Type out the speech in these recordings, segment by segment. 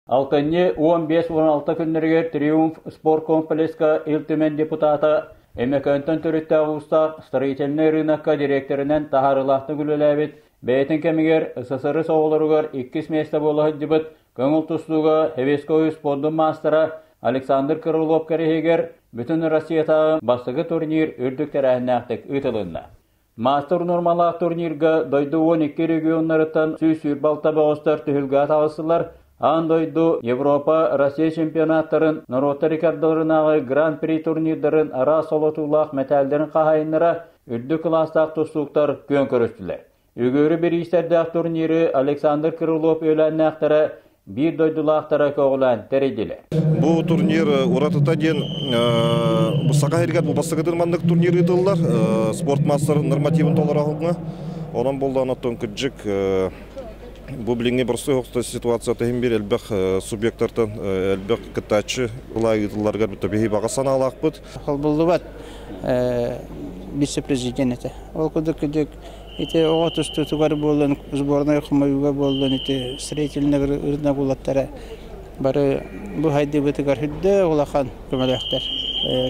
Алтынне 15-16 күннергер Триумф спорт комплекска илтімен депутаты Эмекөнтін түрітті ағуыста строительный рынокка директорынан тахарылақты күліләбет. Бәйтін кәмігер ССР соғылырығыр 2 месті болы хыддыбыт көңіл тұстуға Хевесковый спордың мастера Александр Крылов кәрігер бүтін Россиятағы бастығы турнир үрдіктер әхінәқтік үтілінна. Мастер нормалақ турнирға дойды 12 регионларыттан сүйсүр балта бағыстар түхілға тағысылар. Андойду Европа, Россия чемпионаттарын, Народта рекордаларынағы Гран-при турнирдарын ара солотулақ металдерін қағайынлара үрді кластақ тұстуқтар көн көрістілер. Үгөрі бір истердақ турнирі Александр Крылов өләнні ақтара bir doydulaqtara koğulan teredile. Bu turnir uğratıta den bu saqa hergat bu basıqıdır mandık turnir ıdıllar. Sport master normativin tolara hoğuna. Onun boldan oton kırcık bu bilingi burası hoqta situasiya tehim bir elbək subyektlardan elbək kıtaçı ulay ıdıllarga bir tabi bağa sana alaq bud. Halbullubat vice-президенті. Ол күдік ите оғат ұстытығар болын, сборная құмайуға болын, ите строительный ұрына болаттары. Бары бұл хайды бұтығар хүдді олақан көмелектер.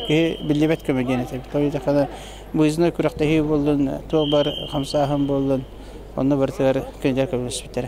Кей білдебет көмегенеті. Бұл izini күріқтегі болын, тоқ бар қамсағын болын, оны бартығар көндер көмелеспеттері.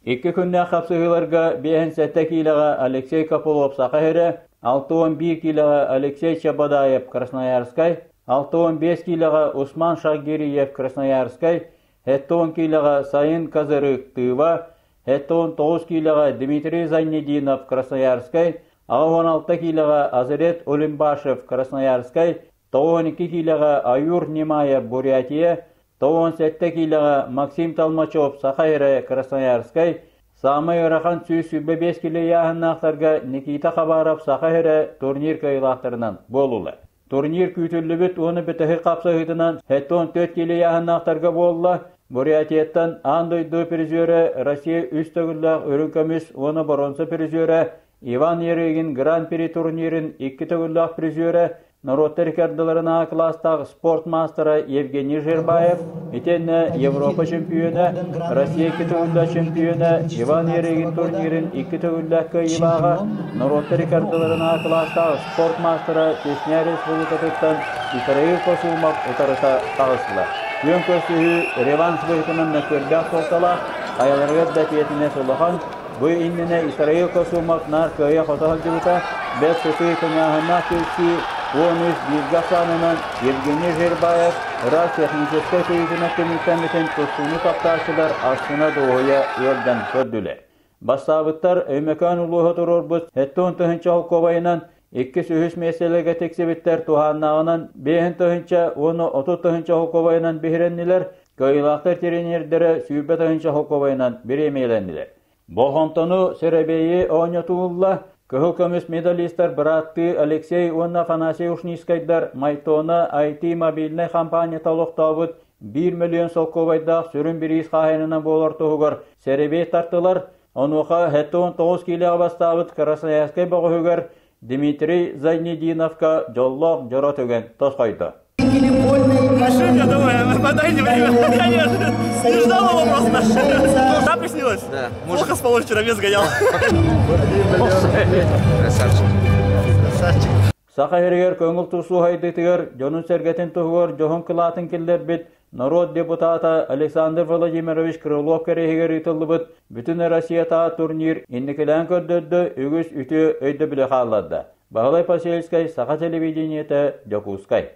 2 күнне қапсығыларға 5 килоға Алексей Копылов Сақайыры, 6-11 килоға Алексей Чабадаев Красноярскай, 6-15 килоға Усман Шагириев Красноярскай, 10 килоға Сайын Казырык Тыва, 10 килоға Дмитрий Зайнединов Красноярскай, 16 килоға Азырет Олимбашев Красноярскай, 12 килоға Аюр Немаев Бурятия, 17 килоға Максим Толмачев Сақайыры Красноярскай, Самый Рахан Сүйсүбе 5 кило яғыннақтарға Никита Хабаров Сақайыры турнир кайылақтарынан болулы. Турнир күтілі оны бітігі қапсығытынан 14 келі яғыннақтарға болула. Бурятияттан андойды призері Россия үстігіллақ өрінкөміс оны бұрынсы призері Иван Ерегин Гран-при турнирін 2 тігіллақ призері Народта рекордаларына кластағы спорт мастера Евгений Жербаев, итенне Европа чемпионы, Россия 2 тігіллақ чемпионы Иван Ерегин турнирін 2 тігіллақ көйілаға, Народта рекордаларына кластағы спорт мастера Чечня Республикатыттан Исраил қосылмақ ұтарыса тағысылар. Өн көстігі реванш бұйтының нөкердақ солтала, аяларға дәтиетіне солыған, бұл инніне Исраил қосылмақ нар көйе қотағыл жүбіта, бәс көтігі күнәғына көсі 13 Биргасанынан Евгений Жербаев Рас технической сөйізіне көміктәметін тұстуыны тапташылар астына доғыя елден көрділер. Бастабыттар өймекан ұлығы тұрыр бұд 7-9 қолковайынан 2 меселеге тексебіттер туғаннағынан 5-10 оны 30 қолковайынан бейреннілер, көйлақтар теренердері 7 қолковайынан біремейленділер. Боғантану Серебейі оңетуылла, Көміс медалистар Братты Алексей Онна Афанасьевшнискайдар Майтона IT мобильный компания талықтабыд 1 миллион солковайдақ сүрін біріз қағайнынан болар тұғығыр Серебей тартылар. Онуға 19 келеға бастабыд Красноярскай бағығығыр Дмитрий Зайнединовка жоллақ жора төген тосқайды. Прошу меня, давай, подайте время. Я не ждал его просто. Да, приснилось? Да. Плохо спал, вчера вес гонял. Красавчик. Сақайыргер көңіл тұсу хайдытығыр, жонын сәргетін тұғыр, жоғын қылатын келдер бет, народ депутата Александр Владимирович Крылов кәрегер үтілі бұд, бүтін Россията турнир иннікілен көрдірді, үгіз үті өйді білі қалады. Бағылай Пасельскай, Сақа телевидениеті, Жокускай.